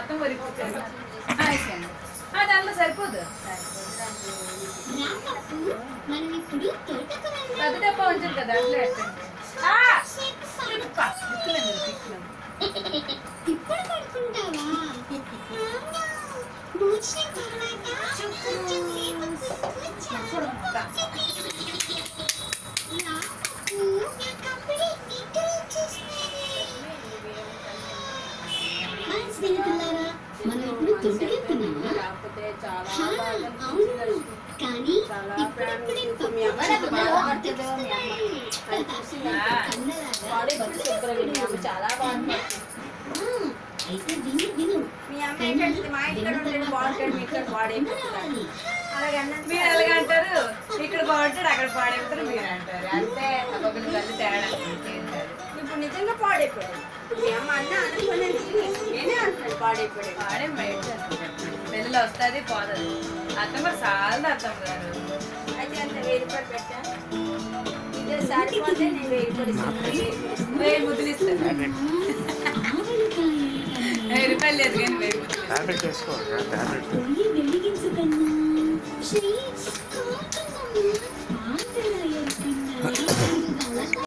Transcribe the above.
మొత్తం వరిపోతుంది అది అందులో సరిపోదు పెద్ద డబ్బా ఉంటుంది కదా అట్లా మనం ఇప్పుడు తొట్టుకెళ్తున్నామా? అవును, కానీ చాలా బాగుంది అయితే విను విను మీరు ఎలాగంటారు ఇక్కడ బాగుంటాడు అక్కడ పాడైపోతారు మీరు అంటారు అంతే ఒక్కొక్కరి తల్లి తేడా ఇప్పుడు నిజంగా పాడైపోయాడు మీ అమ్మ అన్న అనుకునేది నేనే అంటాను పాడైపోయాడు పెళ్ళిలో వస్తుంది పోతుంది అత్తమ్మ సాలదు అత్తమ్మ గారు అయితే అంత 1000 రూపాయలు పెట్టా ఇదే సరిపోతే నేను 1000 రూపాయలు 1000 ముద్దులు ఇస్తాను 1000 రూపాయలు లేదు కానీ 1000 ముద్దులు వెలిగించు కన్నా